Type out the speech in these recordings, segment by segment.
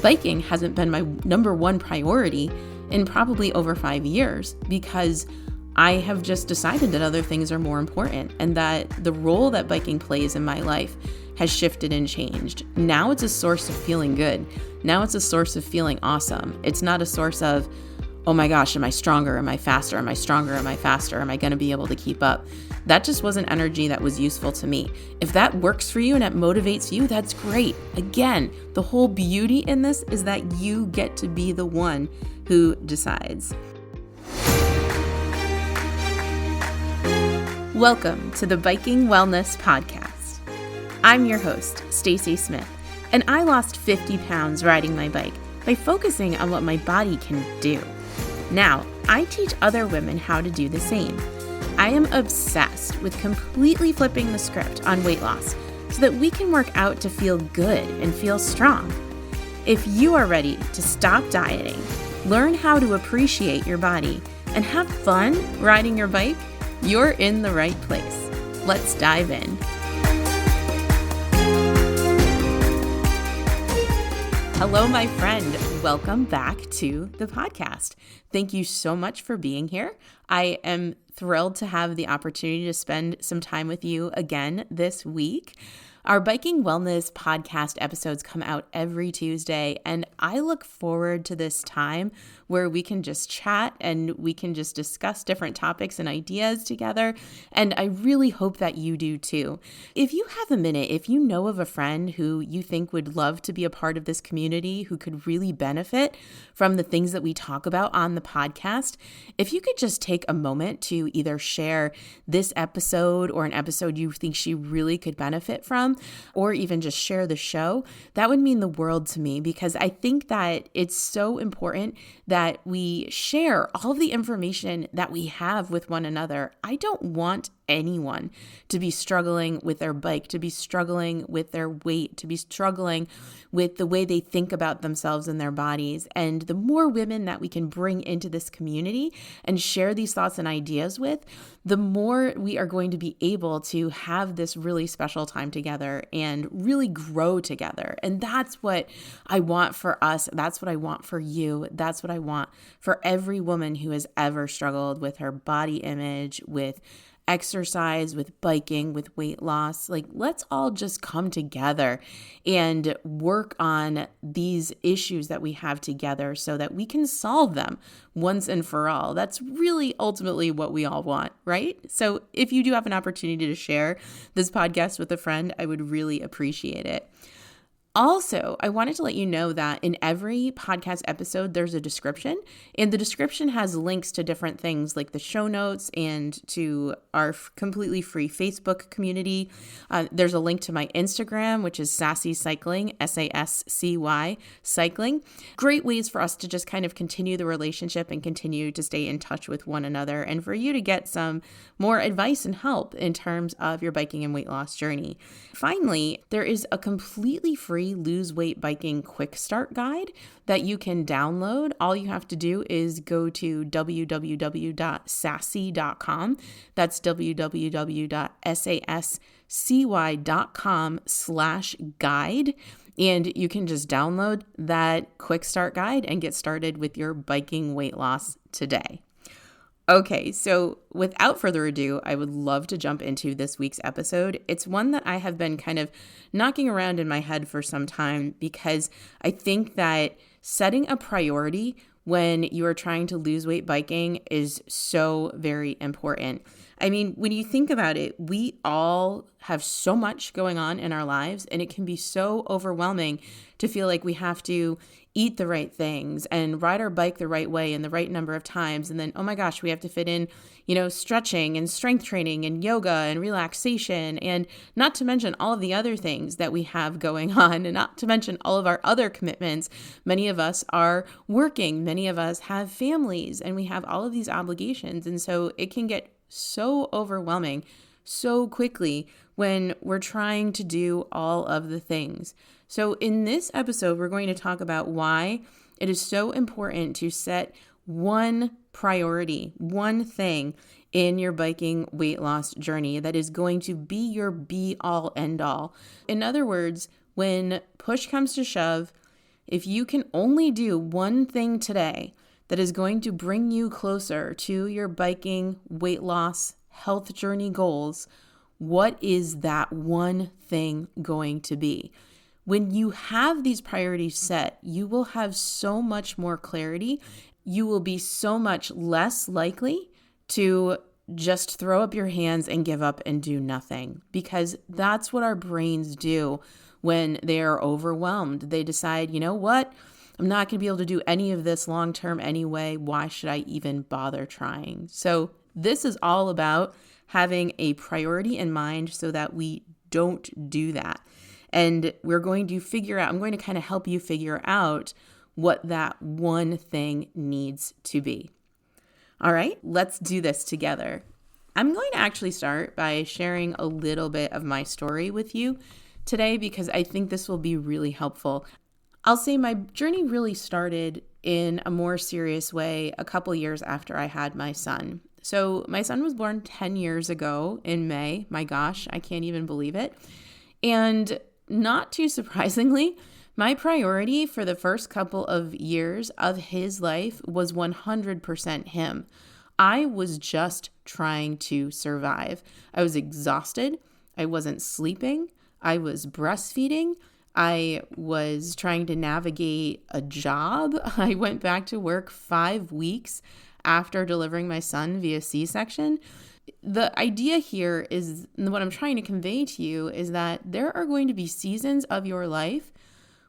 Biking hasn't been my number one priority in probably over 5 years because I have just decided that other things are more important and that the role that biking plays in my life has shifted and changed. Now it's a source of feeling good. Now it's a source of feeling awesome. It's not a source of, oh my gosh, am I stronger? Am I faster? Am I stronger? Am I faster? Am I going to be able to keep up? That just wasn't energy that was useful to me. If that works for you and it motivates you, that's great. Again, the whole beauty in this is that you get to be the one who decides. Welcome to the Biking Wellness Podcast. I'm your host, Stacey Smith, and I lost 50 pounds riding my bike by focusing on what my body can do. Now, I teach other women how to do the same. I am obsessed with completely flipping the script on weight loss so that we can work out to feel good and feel strong. If you are ready to stop dieting, learn how to appreciate your body, and have fun riding your bike, you're in the right place. Let's dive in. Hello, my friend. Welcome back to the podcast. Thank you so much for being here. I am thrilled to have the opportunity to spend some time with you again this week. Our Biking Wellness podcast episodes come out every Tuesday, and I look forward to this time where we can just chat and we can just discuss different topics and ideas together, and I really hope that you do too. If you have a minute, if you know of a friend who you think would love to be a part of this community, who could really benefit from the things that we talk about on the podcast, if you could just take a moment to either share this episode or an episode you think she really could benefit from, or even just share the show, that would mean the world to me, because I think that it's so important that we share all of the information that we have with one another. I don't want anyone to be struggling with their bike, to be struggling with their weight, to be struggling with the way they think about themselves and their bodies. And the more women that we can bring into this community and share these thoughts and ideas with, the more we are going to be able to have this really special time together and really grow together. And that's what I want for us. That's what I want for you. That's what I want for every woman who has ever struggled with her body image, with exercise, with biking, with weight loss. Like, let's all just come together and work on these issues that we have together so that we can solve them once and for all. That's really ultimately what we all want, right? So if you do have an opportunity to share this podcast with a friend, I would really appreciate it. Also, I wanted to let you know that in every podcast episode, there's a description, and the description has links to different things like the show notes and to our completely free Facebook community. There's a link to my Instagram, which is Sassy Cycling, SASCY Cycling. Great ways for us to just kind of continue the relationship and continue to stay in touch with one another, and for you to get some more advice and help in terms of your biking and weight loss journey. Finally, there is a completely free lose weight biking quick start guide that you can download. All you have to do is go to www.sassy.com. That's www.sasscy.com/guide. And you can just download that quick start guide and get started with your biking weight loss today. Okay, so without further ado, I would love to jump into this week's episode. It's one that I have been kind of knocking around in my head for some time because I think that setting a priority when you are trying to lose weight biking is so very important. I mean, when you think about it, we all have so much going on in our lives, and it can be so overwhelming to feel like we have to eat the right things and ride our bike the right way and the right number of times. And then, oh my gosh, we have to fit in, stretching and strength training and yoga and relaxation, and not to mention all of the other things that we have going on, and not to mention all of our other commitments. Many of us are working, many of us have families, and we have all of these obligations. And so it can get so overwhelming so quickly when we're trying to do all of the things. So in this episode, we're going to talk about why it is so important to set one priority, one thing in your biking weight loss journey that is going to be your be all end all. In other words, when push comes to shove, If you can only do one thing today that is going to bring you closer to your biking, weight loss, health journey goals, what is that one thing going to be? When you have these priorities set, you will have so much more clarity. You will be so much less likely to just throw up your hands and give up and do nothing, because that's what our brains do when they are overwhelmed. They decide, you know what? I'm not going to be able to do any of this long term anyway. Why should I even bother trying? So this is all about having a priority in mind so that we don't do that. And we're going to I'm going to kind of help you figure out what that one thing needs to be. All right, let's do this together. I'm going to actually start by sharing a little bit of my story with you today because I think this will be really helpful. I'll say my journey really started in a more serious way a couple years after I had my son. So my son was born 10 years ago in May. My gosh, I can't even believe it. And not too surprisingly, my priority for the first couple of years of his life was 100% him. I was just trying to survive. I was exhausted. I wasn't sleeping. I was breastfeeding. I was trying to navigate a job. I went back to work 5 weeks after delivering my son via C-section. The idea here is, what I'm trying to convey to you is that there are going to be seasons of your life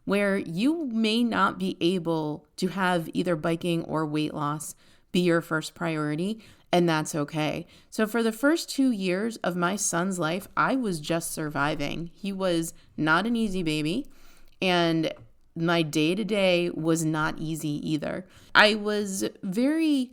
where you may not be able to have either biking or weight loss be your first priority, and that's okay. So for the first 2 years of my son's life, I was just surviving. He was not an easy baby, and my day-to-day was not easy either. I was very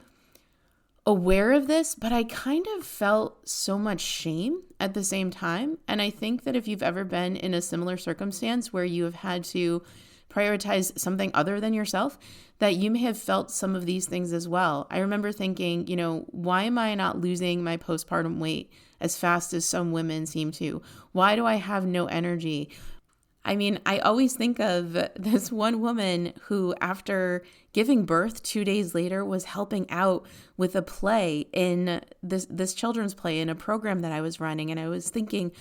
aware of this, but I kind of felt so much shame at the same time. And I think that if you've ever been in a similar circumstance where you have had to prioritize something other than yourself, that you may have felt some of these things as well. I remember thinking, why am I not losing my postpartum weight as fast as some women seem to? Why do I have no energy? I mean, I always think of this one woman who, after giving birth 2 days later, was helping out with a play in this children's play in a program that I was running. And I was thinking,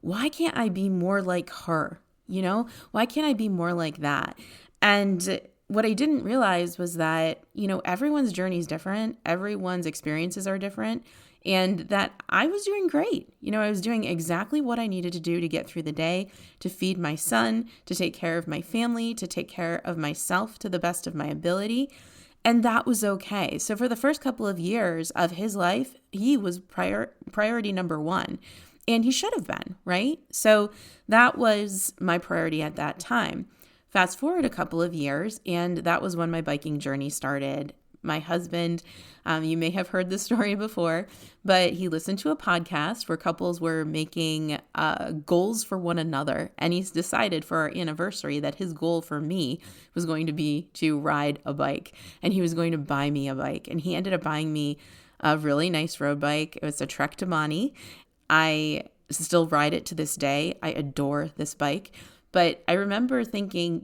why can't I be more like her? Why can't I be more like that? And what I didn't realize was that, everyone's journey is different. Everyone's experiences are different. And that I was doing great. I was doing exactly what I needed to do to get through the day, to feed my son, to take care of my family, to take care of myself to the best of my ability. And that was okay. So for the first couple of years of his life, he was priority number one. And he should have been, right? So that was my priority at that time. Fast forward a couple of years, and that was when my biking journey started. My husband, you may have heard this story before, but he listened to a podcast where couples were making goals for one another. And he's decided for our anniversary that his goal for me was going to be to ride a bike. And he was going to buy me a bike. And he ended up buying me a really nice road bike. It was a Trek Damani. I still ride it to this day. I adore this bike. But I remember thinking,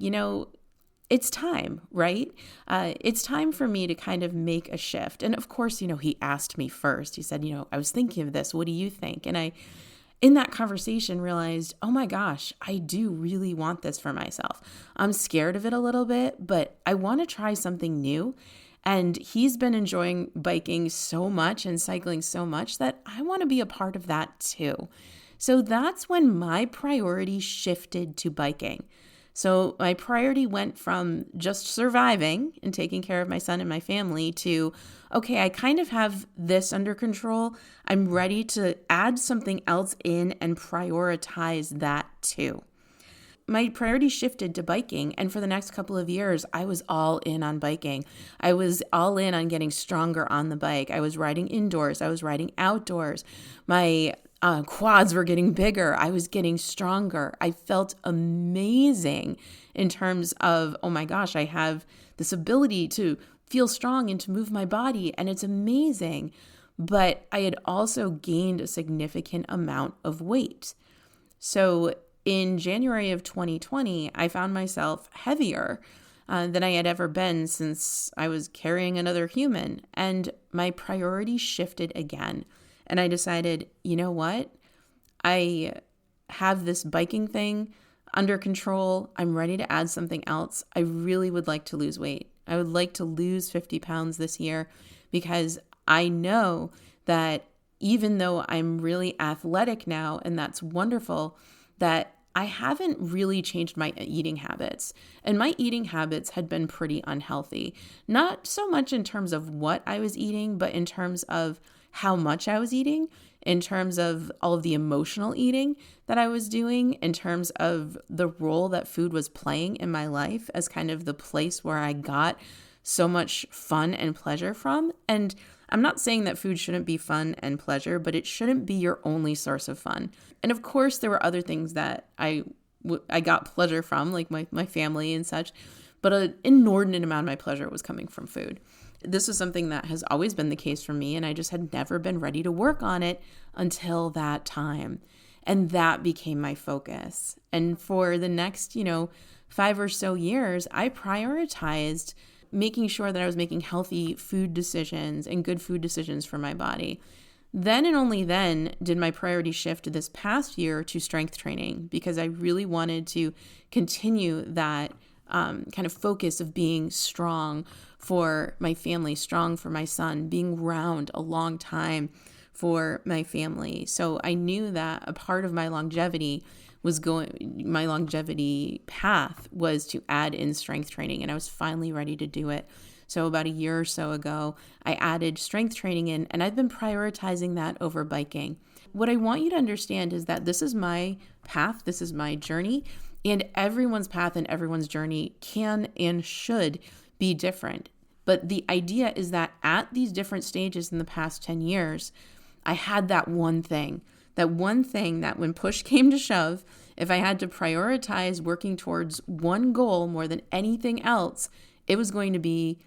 it's time, right? It's time for me to kind of make a shift. And of course, he asked me first. He said, I was thinking of this. What do you think? And I, in that conversation, realized, oh my gosh, I do really want this for myself. I'm scared of it a little bit, but I want to try something new. And he's been enjoying biking so much and cycling so much that I want to be a part of that too. So that's when my priority shifted to biking. So my priority went from just surviving and taking care of my son and my family to, okay, I kind of have this under control. I'm ready to add something else in and prioritize that too. My priority shifted to biking, and for the next couple of years, I was all in on biking. I was all in on getting stronger on the bike. I was riding indoors. I was riding outdoors. My quads were getting bigger. I was getting stronger. I felt amazing in terms of, oh my gosh, I have this ability to feel strong and to move my body, and it's amazing. But I had also gained a significant amount of weight. So in January of 2020, I found myself heavier. than I had ever been since I was carrying another human. And my priorities shifted again. And I decided, you know what? I have this biking thing under control. I'm ready to add something else. I really would like to lose weight. I would like to lose 50 pounds this year because I know that even though I'm really athletic now, and that's wonderful, that I haven't really changed my eating habits. And my eating habits had been pretty unhealthy. Not so much in terms of what I was eating, but in terms of how much I was eating, in terms of all of the emotional eating that I was doing, in terms of the role that food was playing in my life as kind of the place where I got so much fun and pleasure from. And I'm not saying that food shouldn't be fun and pleasure, but it shouldn't be your only source of fun. And of course, there were other things that I got pleasure from, like my family and such, but an inordinate amount of my pleasure was coming from food. This was something that has always been the case for me, and I just had never been ready to work on it until that time. And that became my focus. And for the next, 5 or so years, I prioritized making sure that I was making healthy food decisions and good food decisions for my body. Then and only then did my priority shift this past year to strength training, because I really wanted to continue that kind of focus of being strong for my family, strong for my son, being around a long time for my family. So I knew that a part of my longevity path was to add in strength training, and I was finally ready to do it. So about a year or so ago, I added strength training in, and I've been prioritizing that over biking. What I want you to understand is that this is my path, this is my journey, and everyone's path and everyone's journey can and should be different. But the idea is that at these different stages in the past 10 years, I had that one thing that when push came to shove, if I had to prioritize working towards one goal more than anything else, it was going to be,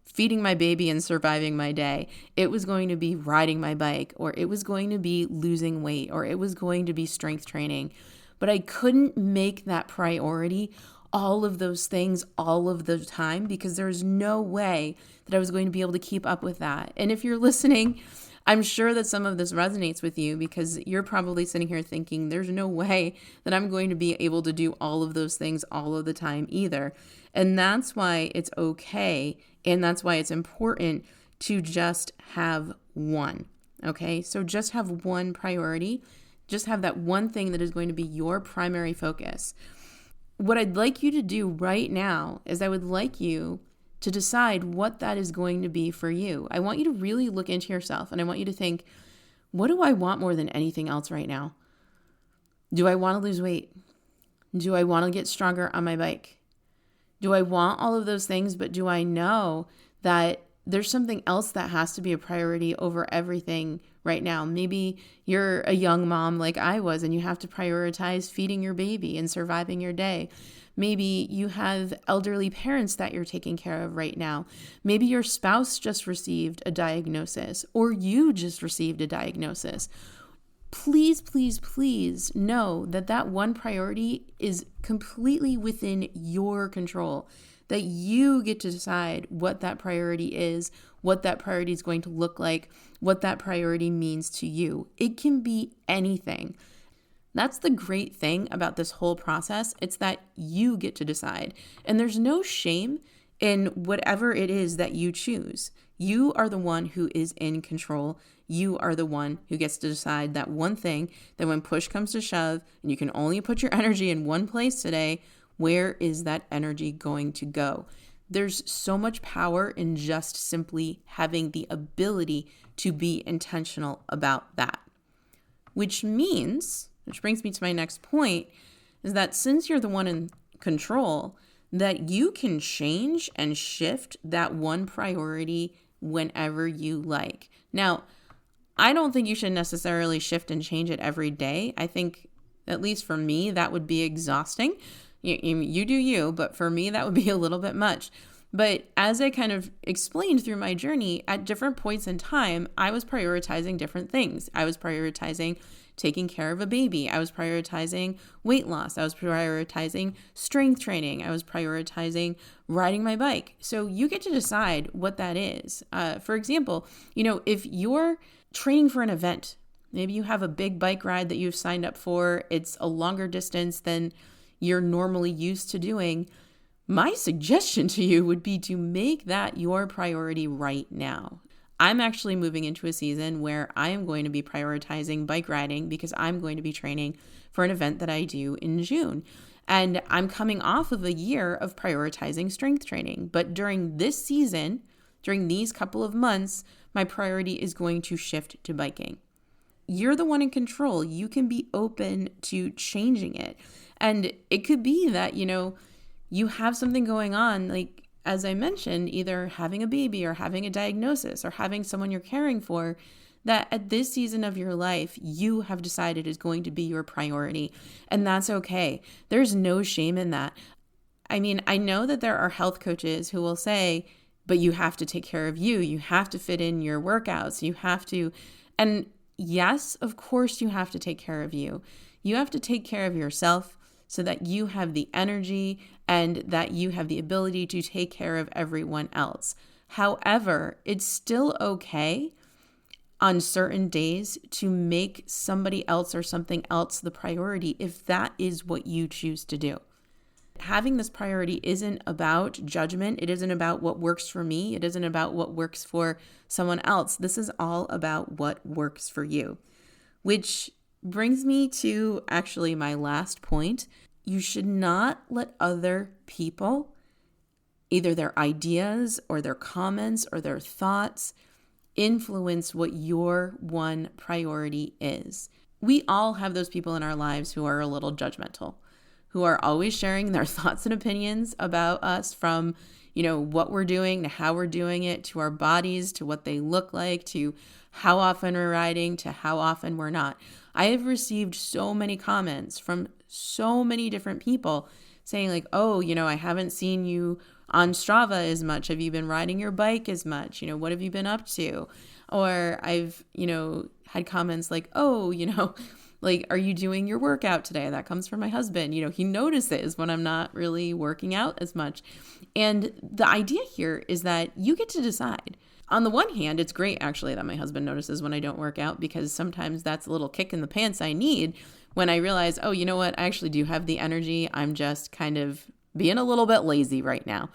feeding my baby and surviving my day. It was going to be riding my bike, or it was going to be losing weight, or it was going to be strength training. But I couldn't make that priority all of those things all of the time, because there's no way that I was going to be able to keep up with that. And if you're listening, I'm sure that some of this resonates with you, because you're probably sitting here thinking there's no way that I'm going to be able to do all of those things all of the time either. And that's why it's okay. And that's why it's important to just have one. Okay. So just have one priority. Just have that one thing that is going to be your primary focus. What I'd like you to do right now is I would like you to decide what that is going to be for you. I want you to really look into yourself, and I want you to think, what do I want more than anything else right now? Do I want to lose weight? Do I want to get stronger on my bike? Do I want all of those things, but do I know that there's something else that has to be a priority over everything right now? Maybe you're a young mom like I was, and you have to prioritize feeding your baby and surviving your day. Maybe you have elderly parents that you're taking care of right now. Maybe your spouse just received a diagnosis, or you just received a diagnosis. Please, please, please know that that one priority is completely within your control, that you get to decide what that priority is, what that priority is going to look like, what that priority means to you. It can be anything. That's the great thing about this whole process. It's that you get to decide. And there's no shame in whatever it is that you choose. You are the one who is in control. You are the one who gets to decide that one thing, that when push comes to shove and you can only put your energy in one place today, where is that energy going to go? There's so much power in just simply having the ability to be intentional about that. Which brings me to my next point, is that since you're the one in control, that you can change and shift that one priority whenever you like. Now, I don't think you should necessarily shift and change it every day. I think, at least for me, that would be exhausting. You do you, but for me, that would be a little bit much. But as I kind of explained through my journey, at different points in time, I was prioritizing different things. I was prioritizing taking care of a baby. I was prioritizing weight loss. I was prioritizing strength training. I was prioritizing riding my bike. So you get to decide what that is. For example, if you're training for an event, maybe you have a big bike ride that you've signed up for, it's a longer distance than you're normally used to doing. My suggestion to you would be to make that your priority right now. I'm actually moving into a season where I am going to be prioritizing bike riding because I'm going to be training for an event that I do in June. And I'm coming off of a year of prioritizing strength training. But during this season, during these couple of months, my priority is going to shift to biking. You're the one in control. You can be open to changing it. And it could be that, you have something going on, like, as I mentioned, either having a baby or having a diagnosis or having someone you're caring for, that at this season of your life, you have decided is going to be your priority. And that's okay. There's no shame in that. I mean, I know that there are health coaches who will say, but you have to take care of you. You have to fit in your workouts. You have to. And yes, of course, you have to take care of you. You have to take care of yourself so that you have the energy and that you have the ability to take care of everyone else. However, it's still okay on certain days to make somebody else or something else the priority if that is what you choose to do. Having this priority isn't about judgment. It isn't about what works for me. It isn't about what works for someone else. This is all about what works for you, which brings me to actually my last point. You should not let other people, either their ideas or their comments or their thoughts, influence what your one priority is. We all have those people in our lives who are a little judgmental, who are always sharing their thoughts and opinions about us, from, what we're doing to how we're doing it, to our bodies, to what they look like, to how often we're riding, to how often we're not. I have received so many comments from so many different people saying like, oh, I haven't seen you on Strava as much. Have you been riding your bike as much? What have you been up to? Or I've, had comments like, oh, like, are you doing your workout today? That comes from my husband. He notices when I'm not really working out as much. And the idea here is that you get to decide. On the one hand, it's great actually that my husband notices when I don't work out, because sometimes that's a little kick in the pants I need when I realize, oh, you know what? I actually do have the energy. I'm just kind of being a little bit lazy right now.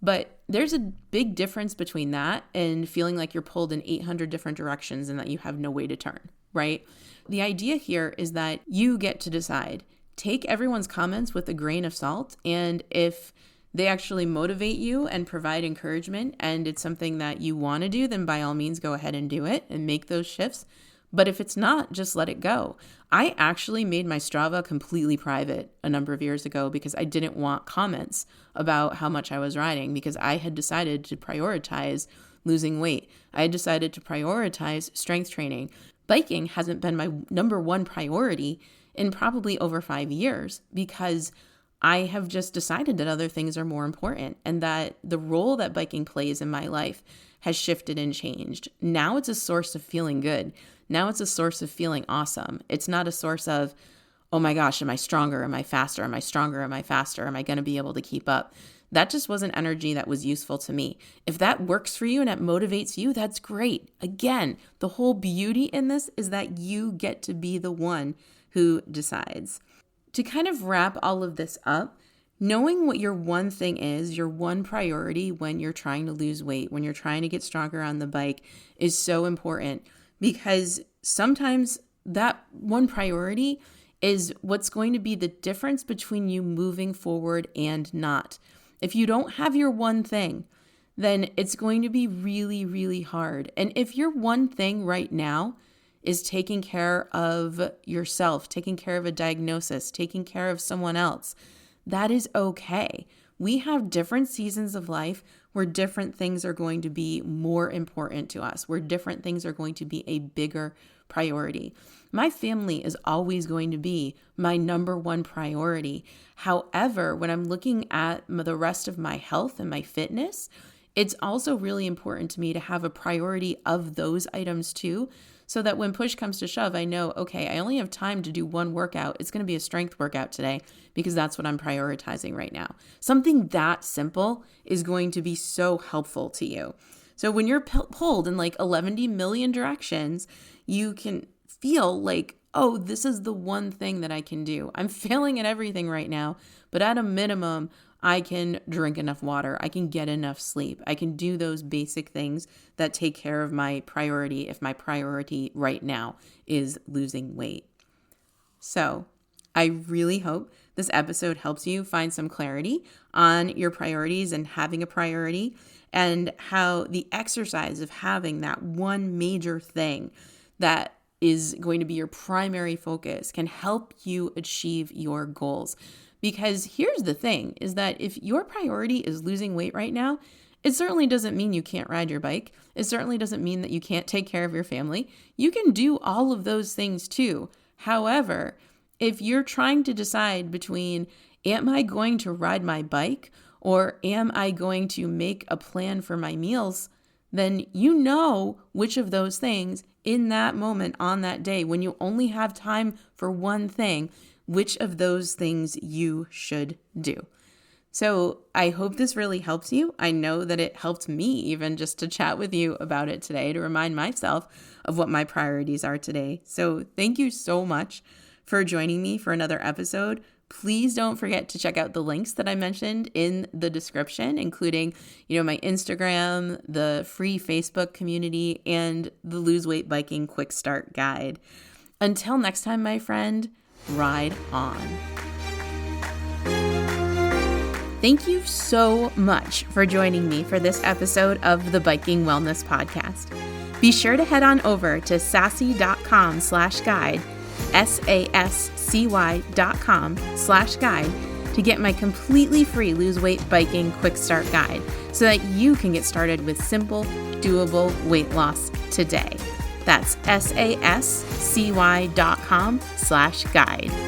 But there's a big difference between that and feeling like you're pulled in 800 different directions and that you have no way to turn, right? The idea here is that you get to decide. Take everyone's comments with a grain of salt, and if they actually motivate you and provide encouragement and it's something that you want to do, then by all means go ahead and do it and make those shifts. But if it's not, just let it go. I actually made my Strava completely private a number of years ago because I didn't want comments about how much I was riding, because I had decided to prioritize losing weight. I had decided to prioritize strength training. Biking hasn't been my number one priority in probably over 5 years because I have just decided that other things are more important, and that the role that biking plays in my life has shifted and changed. Now it's a source of feeling good. Now it's a source of feeling awesome. It's not a source of, oh my gosh, am I stronger? Am I faster? Am I stronger? Am I faster? Am I going to be able to keep up? That just wasn't energy that was useful to me. If that works for you and it motivates you, that's great. Again, the whole beauty in this is that you get to be the one who decides. To kind of wrap all of this up, knowing what your one thing is, your one priority when you're trying to lose weight, when you're trying to get stronger on the bike, is so important, because sometimes that one priority is what's going to be the difference between you moving forward and not. If you don't have your one thing, then it's going to be really, really hard. And if your one thing right now is taking care of yourself, taking care of a diagnosis, taking care of someone else, that is okay. We have different seasons of life where different things are going to be more important to us, where different things are going to be a bigger priority. My family is always going to be my number one priority. However, when I'm looking at the rest of my health and my fitness, it's also really important to me to have a priority of those items too, so that when push comes to shove, I know, okay, I only have time to do one workout. It's going to be a strength workout today because that's what I'm prioritizing right now. Something that simple is going to be so helpful to you. So when you're pulled in like 11 million directions, you can feel like, oh, this is the one thing that I can do. I'm failing at everything right now, but at a minimum, I can drink enough water. I can get enough sleep. I can do those basic things that take care of my priority if my priority right now is losing weight. So I really hope this episode helps you find some clarity on your priorities and having a priority, and how the exercise of having that one major thing that is going to be your primary focus can help you achieve your goals. Because here's the thing, is that if your priority is losing weight right now, it certainly doesn't mean you can't ride your bike. It certainly doesn't mean that you can't take care of your family. You can do all of those things too. However, if you're trying to decide between, am I going to ride my bike or am I going to make a plan for my meals, then you know which of those things in that moment on that day, when you only have time for one thing, which of those things you should do. So I hope this really helps you. I know that it helped me even just to chat with you about it today, to remind myself of what my priorities are today. So thank you so much for joining me for another episode. Please don't forget to check out the links that I mentioned in the description, including, my Instagram, the free Facebook community, and the Lose Weight Biking Quick Start Guide. Until next time, my friend, ride on. Thank you so much for joining me for this episode of the Biking Wellness Podcast. Be sure to head on over to sassy.com/guide, SASCY.com/guide, to get my completely free Lose Weight Biking Quick Start Guide so that you can get started with simple, doable weight loss today. That's SASCY.com/guide.